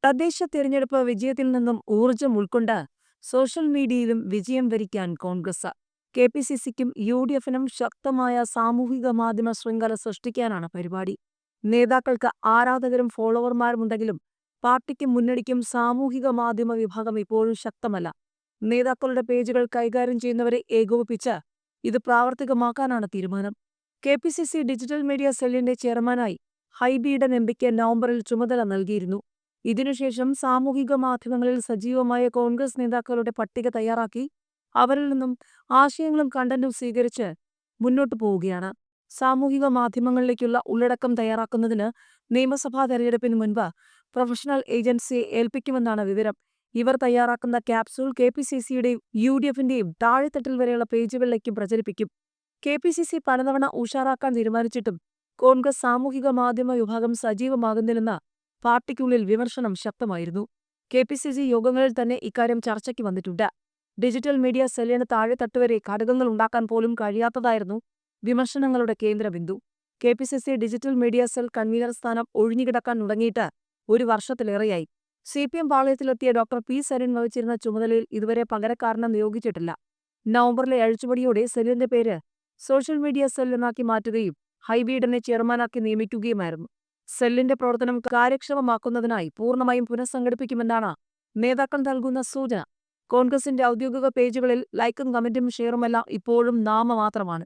തദ്ദേശ തിരഞ്ഞെടുപ്പ് വിജയത്തിൽ നിന്നും ഊർജ്ജം ഉൾക്കൊണ്ട് സോഷ്യൽ മീഡിയയിലും വിജയം വരിക്കാൻ കോൺഗ്രസ്. കെപിസിസിക്കും യുഡിഎഫിനും ശക്തമായ സാമൂഹിക മാധ്യമ ശൃംഖല സൃഷ്ടിക്കാനാണ് പരിപാടി. നേതാക്കൾക്ക് ആരാധകരും ഫോളോവർമാരുമുണ്ടെങ്കിലും പാർട്ടിക്കും മുന്നണിക്കും സാമൂഹിക മാധ്യമ വിഭാഗം ഇപ്പോഴും ശക്തമല്ല. നേതാക്കളുടെ പേജുകൾ കൈകാര്യം ചെയ്യുന്നവരെ ഏകോപിപ്പിച്ച് ഇത് പ്രാവർത്തികമാക്കാനാണ് തീരുമാനം. കെപിസിസി ഡിജിറ്റൽ മീഡിയ സെല്ലിന്റെ ചെയർമാനായി ഹൈബി എംപിക്ക് നവംബറിൽ ചുമതല നൽകിയിരുന്നു. ഇതിനുശേഷം സാമൂഹിക മാധ്യമങ്ങളിൽ സജീവമായ കോൺഗ്രസ് നേതാക്കളുടെ പട്ടിക തയ്യാറാക്കി അവരിൽ നിന്നും ആശയങ്ങളും കണ്ടന്റും സ്വീകരിച്ച് മുന്നോട്ടു പോവുകയാണ്. സാമൂഹിക മാധ്യമങ്ങളിലേക്കുള്ള ഉള്ളടക്കം തയ്യാറാക്കുന്നതിന് നിയമസഭാ തെരഞ്ഞെടുപ്പിന് മുൻപ് പ്രൊഫഷണൽ ഏജൻസിയെ ഏൽപ്പിക്കുമെന്നാണ് വിവരം. ഇവർ തയ്യാറാക്കുന്ന ക്യാപ്സൂൾ കെപിസിസിയുടെയും യുഡിഎഫിന്റെയും താഴെത്തട്ടിൽ വരെയുള്ള പേജുകളിലേക്കും പ്രചരിപ്പിക്കും. കെപിസിസി പലതവണ ഉഷാറാക്കാൻ തീരുമാനിച്ചിട്ടും കോൺഗ്രസ് സാമൂഹിക മാധ്യമ വിഭാഗം സജീവമാകുന്നില്ലെന്ന് പാർട്ടിക്കുള്ളിൽ വിമർശനം ശക്തമായിരുന്നു. കെപിസിസി യോഗങ്ങളിൽ തന്നെ ഇക്കാര്യം ചർച്ചയ്ക്ക് വന്നിട്ടുണ്ട്. ഡിജിറ്റൽ മീഡിയ സെല്ലിന് താഴെത്തട്ടുവരെ ഘടകങ്ങൾ ഉണ്ടാക്കാൻ പോലും കഴിയാത്തതായിരുന്നു വിമർശനങ്ങളുടെ കേന്ദ്രബിന്ദു. KPCC digital media cell convener സ്ഥാനം ഒഴിഞ്ഞുകിടക്കാൻ തുടങ്ങിയിട്ട് ഒരു വർഷത്തിലേറെയായി. സിപിഎം പാളയത്തിലെത്തിയ ഡോക്ടർ പി സരിൻ വഹിച്ചിരുന്ന ചുമതലയിൽ ഇതുവരെ പകരക്കാരനെ നിയോഗിച്ചിട്ടില്ല. നവംബറിലെ അഴിച്ചുപണിയോടെ സെല്ലിന്റെ പേര് സോഷ്യൽ മീഡിയ സെൽ എന്നാക്കി മാറ്റുകയും ഹൈബിയെ ചെയർമാനാക്കി നിയമിക്കുകയുമായിരുന്നു. സെല്ലിന്റെ പ്രവർത്തനം കാര്യക്ഷമമാക്കുന്നതിനായി പൂർണ്ണമായും പുനഃസംഘടിപ്പിക്കുമെന്നാണ് നേതാക്കൾ നൽകുന്ന സൂചന. കോൺഗ്രസിന്റെ ഔദ്യോഗിക പേജുകളിൽ ലൈക്കും കമന്റും ഷെയറുമെല്ലാം ഇപ്പോഴും നാമമാത്രമാണ്.